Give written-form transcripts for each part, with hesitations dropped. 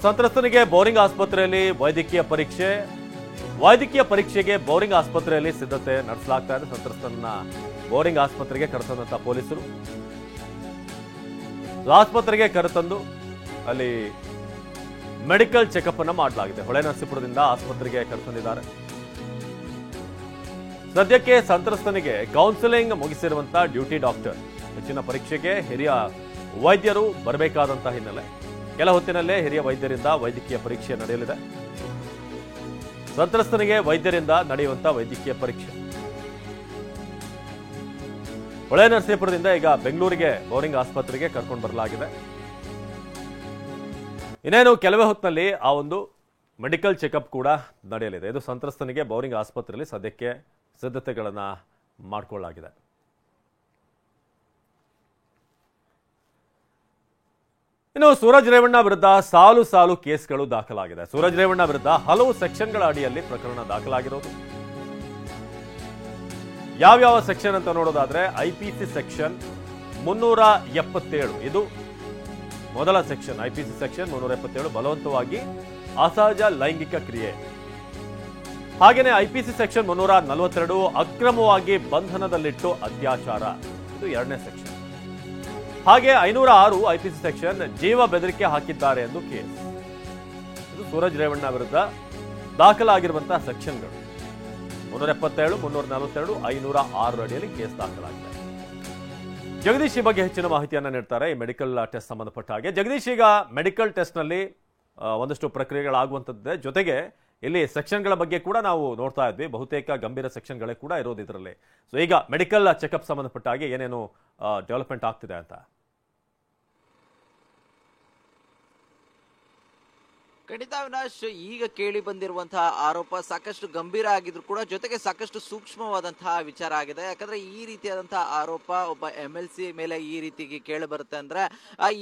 ಸಂತ್ರಸ್ತನಿಗೆ boring ಆಸ್ಪತ್ರೆಯಲ್ಲಿ ವೈದ್ಯಕೀಯ ಪರೀಕ್ಷೆಗೆ ಬೋರಿಂಗ್ ಆಸ್ಪತ್ರೆಯಲ್ಲಿ ಸಿದ್ಧತೆ ನಡೆಸಲಾಗ್ತಾ ಇದೆ. ಸಂತ್ರಸ್ತನ ಬೋರಿಂಗ್ ಆಸ್ಪತ್ರೆಗೆ ಕರೆತಂದಂತ ಪೊಲೀಸರು ಆಸ್ಪತ್ರೆಗೆ ಕರೆತಂದು ಅಲ್ಲಿ ಮೆಡಿಕಲ್ ಚೆಕಪ್ ಅನ್ನು ಮಾಡಲಾಗಿದೆ. ಹೊಳೆನರಸೀಪುರದಿಂದ ಆಸ್ಪತ್ರೆಗೆ ಕರೆತಂದಿದ್ದಾರೆ. ಸದ್ಯಕ್ಕೆ ಸಂತ್ರಸ್ತನಿಗೆ ಕೌನ್ಸಿಲಿಂಗ್ ಮುಗಿಸಿರುವಂತ ಡ್ಯೂಟಿ ಡಾಕ್ಟರ್ ಹೆಚ್ಚಿನ ಪರೀಕ್ಷೆಗೆ ಹಿರಿಯ ವೈದ್ಯರು ಬರಬೇಕಾದಂತಹ ಹಿನ್ನೆಲೆ ಕೆಲ ಹೊತ್ತಿನಲ್ಲೇ ಹಿರಿಯ ವೈದ್ಯರಿಂದ ವೈದ್ಯಕೀಯ ಪರೀಕ್ಷೆ ನಡೆಯಲಿದೆ. ಸಂತ್ರಸ್ತನಿಗೆ ವೈದ್ಯರಿಂದ ನಡೆಯುವಂತಹ ವೈದ್ಯಕೀಯ ಪರೀಕ್ಷೆ ಹೊಳೆನರಸೀಪುರದಿಂದ ಈಗ ಬೆಂಗಳೂರಿಗೆ ಬೋರಿಂಗ್ ಆಸ್ಪತ್ರೆಗೆ ಕರ್ಕೊಂಡು ಬರಲಾಗಿದೆ. ಇನ್ನೇನು ಕೆಲವೇ ಹೊತ್ತಿನಲ್ಲಿ ಆ ಒಂದು ಮೆಡಿಕಲ್ ಚೆಕಪ್ ಕೂಡ ನಡೆಯಲಿದೆ. ಇದು ಸಂತ್ರಸ್ತನಿಗೆ ಬೋರಿಂಗ್ ಆಸ್ಪತ್ರೆಯಲ್ಲಿ ಸದ್ಯಕ್ಕೆ ಸಿದ್ಧತೆಗಳನ್ನ ಮಾಡಿಕೊಳ್ಳಲಾಗಿದೆ. ಇನ್ನು ಸೂರಜ್ ರೇವಣ್ಣ ವಿರುದ್ಧ ಸಾಲು ಕೇಸ್ಗಳು ದಾಖಲಾಗಿದೆ. ಸೂರಜ್ ರೇವಣ್ಣ ವಿರುದ್ಧ ಹಲವು ಸೆಕ್ಷನ್ಗಳ ಅಡಿಯಲ್ಲಿ ಪ್ರಕರಣ ದಾಖಲಾಗಿರೋದು. ಯಾವ್ಯಾವ ಸೆಕ್ಷನ್ ಅಂತ ನೋಡೋದಾದ್ರೆ ಐಪಿಸಿ ಸೆಕ್ಷನ್ 377 ಇದು ಮೊದಲ ಸೆಕ್ಷನ್. ಐಪಿಸಿ ಸೆಕ್ಷನ್ 377 ಬಲವಂತವಾಗಿ ಅಸಹಜ ಲೈಂಗಿಕ ಕ್ರಿಯೆ. ಹಾಗೇನೆ ಐಪಿಸಿ ಸೆಕ್ಷನ್ 342 ಅಕ್ರಮವಾಗಿ ಬಂಧನದಲ್ಲಿಟ್ಟು ಅತ್ಯಾಚಾರ, ಇದು ಎರಡನೇ ಸೆಕ್ಷನ್. ಹಾಗೆ 506 ಐಪಿಸಿ ಸೆಕ್ಷನ್ ಜೀವ ಬೆದರಿಕೆ ಹಾಕಿದ್ದಾರೆ ಎಂದು ಕೇಸ್. ಇದು ಸೂರಜ್ ರೇವಣ್ಣ ವಿರುದ್ಧ ದಾಖಲಾಗಿರುವಂತಹ ಸೆಕ್ಷನ್ಗಳು 377, 342, 506 ಅಡಿಯಲ್ಲಿ ಕೇಸ್ ದಾಖಲಾಗಿದೆ. ಜಗದೀಶ್ ಈ ಬಗ್ಗೆ ಹೆಚ್ಚಿನ ಮಾಹಿತಿಯನ್ನ ನೀಡ್ತಾರೆ ಈ ಮೆಡಿಕಲ್ ಟೆಸ್ಟ್ ಸಂಬಂಧಪಟ್ಟ ಹಾಗೆ. ಜಗದೀಶ್, ಈಗ ಮೆಡಿಕಲ್ ಟೆಸ್ಟ್ ನಲ್ಲಿ ಒಂದಷ್ಟು ಪ್ರಕ್ರಿಯೆಗಳಾಗುವಂತದ್ದೇ, ಜೊತೆಗೆ ಇಲ್ಲಿ ಸೆಕ್ಷನ್ಗಳ ಬಗ್ಗೆ ಕೂಡ ನಾವು ನೋಡ್ತಾ ಇದ್ವಿ. ಬಹುತೇಕ ಗಂಭೀರ ಸೆಕ್ಷನ್ಗಳೇ ಕೂಡ ಇರೋದು ಇದರಲ್ಲಿ. ಸೊ ಈಗ ಮೆಡಿಕಲ್ ಚೆಕಪ್ ಸಂಬಂಧಪಟ್ಟ ಹಾಗೆ ಏನೇನು ಡೆವಲಪ್ಮೆಂಟ್ ಆಗ್ತಿದೆ ಅಂತ? ಖಂಡಿತ ಅವಿನಾಶ್, ಈಗ ಕೇಳಿ ಬಂದಿರುವಂತಹ ಆರೋಪ ಸಾಕಷ್ಟು ಗಂಭೀರ ಆಗಿದ್ರು ಕೂಡ ಜೊತೆಗೆ ಸಾಕಷ್ಟು ಸೂಕ್ಷ್ಮವಾದಂತಹ ವಿಚಾರ ಆಗಿದೆ. ಯಾಕಂದ್ರೆ ಈ ರೀತಿಯಾದಂತಹ ಆರೋಪ ಒಬ್ಬ MLC ಮೇಲೆ ಈ ರೀತಿಗೆ ಕೇಳಿ ಬರುತ್ತೆ ಅಂದ್ರೆ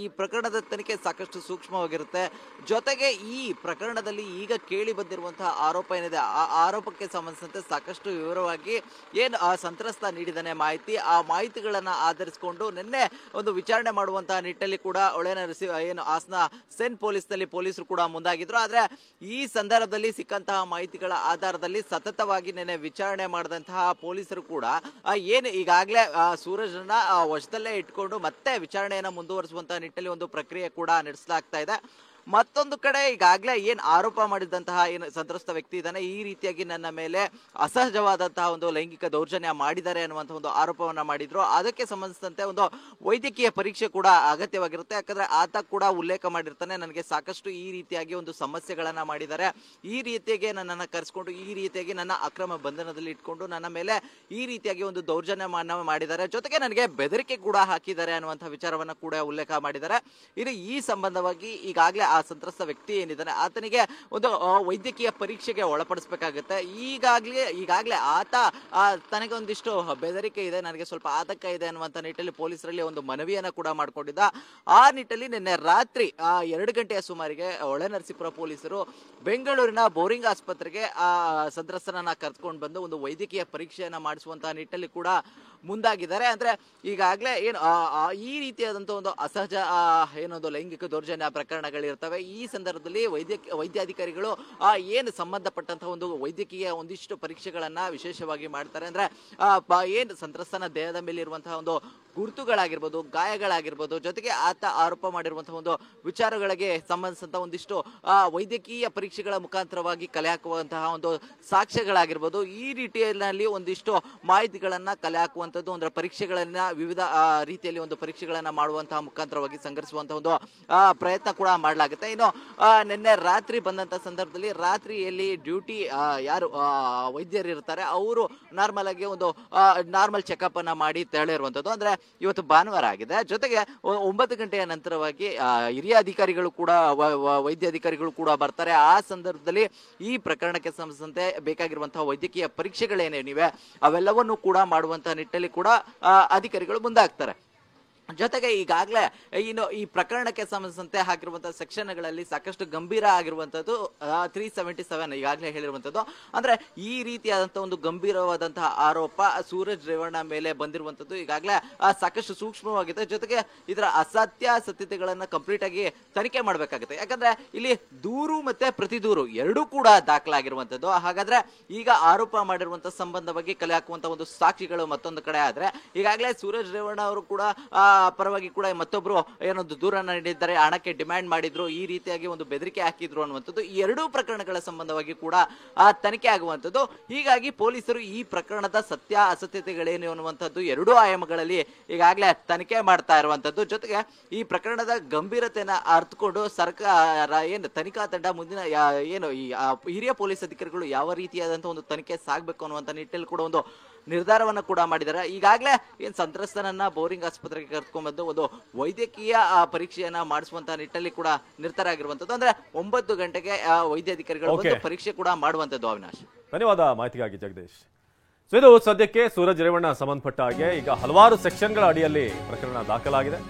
ಈ ಪ್ರಕರಣದ ತನಿಖೆ ಸಾಕಷ್ಟು ಸೂಕ್ಷ್ಮವಾಗಿರುತ್ತೆ. ಜೊತೆಗೆ ಈ ಪ್ರಕರಣದಲ್ಲಿ ಈಗ ಕೇಳಿ ಬಂದಿರುವಂತಹ ಆರೋಪ ಏನಿದೆ, ಆ ಆರೋಪಕ್ಕೆ ಸಂಬಂಧಿಸಿದಂತೆ ಸಾಕಷ್ಟು ವಿವರವಾಗಿ ಏನು ಆ ಸಂತ್ರಸ್ತ ನೀಡಿದಾನೆ ಮಾಹಿತಿ, ಆ ಮಾಹಿತಿಗಳನ್ನ ಆಧರಿಸಿಕೊಂಡು ನಿನ್ನೆ ಒಂದು ವಿಚಾರಣೆ ಮಾಡುವಂತಹ ನಿಟ್ಟಲ್ಲಿ ಕೂಡ ಏನು ಹಾಸನ ಸೆನ್ ಪೊಲೀಸ್ನಲ್ಲಿ ಪೊಲೀಸರು ಕೂಡ ಮುಂದಾಗಿದ್ರು. ಆದ್ರೆ ಈ ಸಂದರ್ಭದಲ್ಲಿ ಸಿಕ್ಕಂತಹ ಮಾಹಿತಿಗಳ ಆಧಾರದಲ್ಲಿ ಸತತವಾಗಿ ನಿನ್ನೆ ವಿಚಾರಣೆ ಮಾಡಿದಂತಹ ಪೊಲೀಸರು ಕೂಡ ಏನು ಈಗಾಗಲೇ ಸೂರಜ್ನ ವಶದಲ್ಲೇ ಇಟ್ಕೊಂಡು ಮತ್ತೆ ವಿಚಾರಣೆಯನ್ನ ಮುಂದುವರಿಸುವಂತಹ ನಿಟ್ಟಲ್ಲಿ ಒಂದು ಪ್ರಕ್ರಿಯೆ ಕೂಡ ನಡೆಸಲಾಗ್ತಾ ಇದೆ. ಮತ್ತೊಂದು ಕಡೆ ಈಗಾಗಲೇ ಏನ್ ಆರೋಪ ಮಾಡಿದಂತಹ ಏನು ಸಂತ್ರಸ್ತ ವ್ಯಕ್ತಿ ಇದ್ದಾನೆ, ಈ ರೀತಿಯಾಗಿ ನನ್ನ ಮೇಲೆ ಅಸಹಜವಾದಂತಹ ಒಂದು ಲೈಂಗಿಕ ದೌರ್ಜನ್ಯ ಮಾಡಿದ್ದಾರೆ ಅನ್ನುವಂತಹ ಒಂದು ಆರೋಪವನ್ನ ಮಾಡಿದ್ರು. ಅದಕ್ಕೆ ಸಂಬಂಧಿಸಿದಂತೆ ಒಂದು ವೈದ್ಯಕೀಯ ಪರೀಕ್ಷೆ ಕೂಡ ಅಗತ್ಯವಾಗಿರುತ್ತೆ. ಯಾಕಂದ್ರೆ ಆತ ಕೂಡ ಉಲ್ಲೇಖ ಮಾಡಿರ್ತಾನೆ, ನನಗೆ ಸಾಕಷ್ಟು ಈ ರೀತಿಯಾಗಿ ಒಂದು ಸಮಸ್ಯೆಗಳನ್ನ ಮಾಡಿದ್ದಾರೆ, ಈ ರೀತಿಯಾಗಿ ನನ್ನನ್ನು ಕರೆಸ್ಕೊಂಡು ಈ ರೀತಿಯಾಗಿ ನನ್ನ ಅಕ್ರಮ ಬಂಧನದಲ್ಲಿ ಇಟ್ಕೊಂಡು ನನ್ನ ಮೇಲೆ ಈ ರೀತಿಯಾಗಿ ಒಂದು ದೌರ್ಜನ್ಯ ಮಾಡಿದ್ದಾರೆ, ಜೊತೆಗೆ ನನಗೆ ಬೆದರಿಕೆ ಕೂಡ ಹಾಕಿದ್ದಾರೆ ಅನ್ನುವಂತಹ ವಿಚಾರವನ್ನ ಕೂಡ ಉಲ್ಲೇಖ ಮಾಡಿದ್ದಾರೆ. ಇದು ಈ ಸಂಬಂಧವಾಗಿ ಈಗಾಗಲೇ ಆ ಸಂತ್ರಸ್ತ ವ್ಯಕ್ತಿ ಏನಿದ್ದಾನೆ ಆತನಿಗೆ ಒಂದು ವೈದ್ಯಕೀಯ ಪರೀಕ್ಷೆಗೆ ಒಳಪಡಿಸಬೇಕಾಗುತ್ತೆ. ಈಗಾಗಲೇ ಆತ ತನಗೆ ಒಂದಿಷ್ಟು ಬೆದರಿಕೆ ಇದೆ, ನನಗೆ ಸ್ವಲ್ಪ ಆತಂಕ ಇದೆ ಅನ್ನುವಂಥ ನಿಟ್ಟಲ್ಲಿ ಪೊಲೀಸರಲ್ಲಿ ಒಂದು ಮನವಿಯನ್ನ ಕೂಡ ಮಾಡ್ಕೊಂಡಿದ್ದ. ಆ ನಿಟ್ಟಲ್ಲಿ ನಿನ್ನೆ ರಾತ್ರಿ 2 ಗಂಟೆಯ ಸುಮಾರಿಗೆ ಹೊಳೆನರಸೀಪುರ ಪೊಲೀಸರು ಬೆಂಗಳೂರಿನ ಬೋರಿಂಗ್ ಆಸ್ಪತ್ರೆಗೆ ಆ ಸಂತ್ರಸ್ತನನ್ನ ಕರೆದುಕೊಂಡು ಬಂದು ಒಂದು ವೈದ್ಯಕೀಯ ಪರೀಕ್ಷೆಯನ್ನ ಮಾಡಿಸುವಂತಹ ನಿಟ್ಟಲ್ಲಿ ಕೂಡ ಮುಂದಾಗಿದ್ದಾರೆ. ಅಂದ್ರೆ ಈಗಾಗಲೇ ಏನು ಈ ರೀತಿಯಾದಂತಹ ಒಂದು ಅಸಹಜ ಏನೊಂದು ಲೈಂಗಿಕ ದೌರ್ಜನ್ಯ ಪ್ರಕರಣಗಳಿರ್ತವೆ. ಈ ಸಂದರ್ಭದಲ್ಲಿ ವೈದ್ಯಾಧಿಕಾರಿಗಳು ಏನು ಸಂಬಂಧಪಟ್ಟಂತಹ ಒಂದು ವೈದ್ಯಕೀಯ ಒಂದಿಷ್ಟು ಪರೀಕ್ಷೆಗಳನ್ನ ವಿಶೇಷವಾಗಿ ಮಾಡ್ತಾರೆ. ಅಂದ್ರೆ ಏನು ಸಂತ್ರಸ್ತನ ದೇಹದ ಮೇಲೆ ಇರುವಂತಹ ಒಂದು ಗುರುತುಗಳಾಗಿರ್ಬೋದು, ಗಾಯಗಳಾಗಿರ್ಬೋದು, ಜೊತೆಗೆ ಆತ ಆರೋಪ ಮಾಡಿರುವಂತಹ ಒಂದು ವಿಚಾರಗಳಿಗೆ ಸಂಬಂಧಿಸಿದಂತಹ ಒಂದಿಷ್ಟು ವೈದ್ಯಕೀಯ ಪರೀಕ್ಷೆಗಳ ಮುಖಾಂತರವಾಗಿ ಕಲೆ ಹಾಕುವಂತಹ ಒಂದು ಸಾಕ್ಷ್ಯಗಳಾಗಿರ್ಬೋದು, ಈ ರೀತಿಯಲ್ಲಿ ಒಂದಿಷ್ಟು ಮಾಹಿತಿಗಳನ್ನ ಕಲೆ ಹಾಕುವಂಥದ್ದು, ಅಂದ್ರೆ ಪರೀಕ್ಷೆಗಳನ್ನ ವಿವಿಧ ರೀತಿಯಲ್ಲಿ ಒಂದು ಪರೀಕ್ಷೆಗಳನ್ನ ಮಾಡುವಂತಹ ಮುಖಾಂತರವಾಗಿ ಸಂಘಟಿಸುವಂತಹ ಒಂದು ಪ್ರಯತ್ನ ಕೂಡ ಮಾಡಲಾಗುತ್ತೆ. ಇನ್ನು ನಿನ್ನೆ ರಾತ್ರಿ ಬಂದಂತ ಸಂದರ್ಭದಲ್ಲಿ ರಾತ್ರಿಯಲ್ಲಿ ಡ್ಯೂಟಿ ಯಾರು ವೈದ್ಯರು ಇರ್ತಾರೆ ಅವರು ನಾರ್ಮಲ್ ಆಗಿ ಒಂದು ನಾರ್ಮಲ್ ಚೆಕಪ್ ಅನ್ನ ಮಾಡಿ ತೆರಳಿರುವಂತದ್ದು. ಅಂದ್ರೆ ಇವತ್ತು ಭಾನುವಾರ ಆಗಿದೆ. ಜೊತೆಗೆ 9 ಗಂಟೆಯ ನಂತರವಾಗಿ ಹಿರಿಯ ಅಧಿಕಾರಿಗಳು ಕೂಡ ವೈದ್ಯಾಧಿಕಾರಿಗಳು ಕೂಡ ಬರ್ತಾರೆ. ಆ ಸಂದರ್ಭದಲ್ಲಿ ಈ ಪ್ರಕರಣಕ್ಕೆ ಸಂಬಂಧಿಸಿದಂತೆ ಬೇಕಾಗಿರುವಂತಹ ವೈದ್ಯಕೀಯ ಪರೀಕ್ಷೆಗಳೇನೇನಿವೆ ಅವೆಲ್ಲವನ್ನು ಕೂಡ ಮಾಡುವಂತಹ ನಿಟ್ಟಲ್ಲಿ ಕೂಡ ಅಧಿಕಾರಿಗಳು ಮುಂದಾಗ್ತಾರೆ. ಜೊತೆಗೆ ಈಗಾಗಲೇ ಇನ್ನು ಈ ಪ್ರಕರಣಕ್ಕೆ ಸಂಬಂಧಿಸಿದಂತೆ ಹಾಕಿರುವಂತಹ ಸೆಕ್ಷನ್ಗಳಲ್ಲಿ ಸಾಕಷ್ಟು ಗಂಭೀರ ಆಗಿರುವಂತದ್ದು 377 ಈಗಾಗಲೇ ಹೇಳಿರುವಂತದ್ದು. ಅಂದ್ರೆ ಈ ರೀತಿಯಾದಂತಹ ಒಂದು ಗಂಭೀರವಾದಂತಹ ಆರೋಪ ಸೂರಜ್ ರೇವಣ್ಣ ಮೇಲೆ ಬಂದಿರುವಂತದ್ದು ಈಗಾಗಲೇ ಸಾಕಷ್ಟು ಸೂಕ್ಷ್ಮವಾಗಿದೆ. ಜೊತೆಗೆ ಇದರ ಅಸತ್ಯಾಸತ್ಯತೆಗಳನ್ನ ಕಂಪ್ಲೀಟ್ ಆಗಿ ತನಿಖೆ ಮಾಡಬೇಕಾಗುತ್ತೆ. ಯಾಕಂದ್ರೆ ಇಲ್ಲಿ ದೂರು ಮತ್ತೆ ಪ್ರತಿ ದೂರು ಎರಡೂ ಕೂಡ ದಾಖಲಾಗಿರುವಂತದ್ದು. ಹಾಗಾದ್ರೆ ಈಗ ಆರೋಪ ಮಾಡಿರುವಂತಹ ಸಂಬಂಧವಾಗಿ ಕಲೆ ಹಾಕುವಂತಹ ಒಂದು ಸಾಕ್ಷಿಗಳು ಮತ್ತೊಂದು ಕಡೆ ಆದ್ರೆ ಈಗಾಗಲೇ ಸೂರಜ್ ರೇವಣ್ಣ ಅವರು ಕೂಡ ಪರವಾಗಿ ಕೂಡ ಮತ್ತೊಬ್ರು ಏನೊಂದು ದೂರನ್ನ ನೀಡಿದ್ದಾರೆ, ಹಣಕ್ಕೆ ಡಿಮ್ಯಾಂಡ್ ಮಾಡಿದ್ರು, ಈ ರೀತಿಯಾಗಿ ಒಂದು ಬೆದರಿಕೆ ಹಾಕಿದ್ರು ಅನ್ನುವಂಥದ್ದು ಈ ಎರಡೂ ಪ್ರಕರಣಗಳ ಸಂಬಂಧವಾಗಿ ಕೂಡ ತನಿಖೆ ಆಗುವಂಥದ್ದು. ಹೀಗಾಗಿ ಪೊಲೀಸರು ಈ ಪ್ರಕರಣದ ಸತ್ಯ ಅಸತ್ಯತೆಗಳೇನು ಅನ್ನುವಂಥದ್ದು ಎರಡೂ ಆಯಾಮಗಳಲ್ಲಿ ಈಗಾಗಲೇ ತನಿಖೆ ಮಾಡ್ತಾ ಇರುವಂತದ್ದು. ಜೊತೆಗೆ ಈ ಪ್ರಕರಣದ ಗಂಭೀರತೆಯನ್ನ ಅರ್ಥಕೊಂಡು ಸರ್ಕಾರ ಏನು ತನಿಖಾ ತಂಡ ಮುಂದಿನ ಏನು ಈ ಹಿರಿಯ ಪೊಲೀಸ್ ಅಧಿಕಾರಿಗಳು ಯಾವ ರೀತಿಯಾದಂತಹ ಒಂದು ತನಿಖೆ ಸಾಗಬೇಕು ಅನ್ನುವಂಥ ನಿಟ್ಟಿನಲ್ಲಿ ಕೂಡ ಒಂದು ನಿರ್ಧಾರವನ್ನ ಕೂಡ ಮಾಡಿದ್ದಾರೆ. ಈಗಾಗಲೇ ಏನ್ ಸಂತ್ರಸ್ತನನ್ನ ಬೋರಿಂಗ್ ಆಸ್ಪತ್ರೆಗೆ ಕರ್ಕೊಂಡ್ಬಂದು ಒಂದು ವೈದ್ಯಕೀಯ ಪರೀಕ್ಷೆಯನ್ನ ಮಾಡಿಸುವಂತಹ ನಿಟ್ಟಲ್ಲಿ ಕೂಡ ನಿರ್ಧಾರ ಆಗಿರುವಂತದ್ದು. ಅಂದ್ರೆ 9 ಗಂಟೆಗೆ ವೈದ್ಯಾಧಿಕಾರಿಗಳು ಬಂದು ಪರೀಕ್ಷೆ ಕೂಡ ಮಾಡುವಂತದ್ದು. ಅವಿನಾಶ್, ಧನ್ಯವಾದ ಮಾಹಿತಿಗಾಗಿ ಜಗದೀಶ್. ಸೊ ಇದು ಸದ್ಯಕ್ಕೆ ಸೂರಜ್ ರೇವಣ್ಣ ಸಂಬಂಧಪಟ್ಟ ಹಾಗೆ ಈಗ ಹಲವಾರು ಸೆಕ್ಷನ್ಗಳ ಅಡಿಯಲ್ಲಿ ಪ್ರಕರಣ ದಾಖಲಾಗಿದೆ.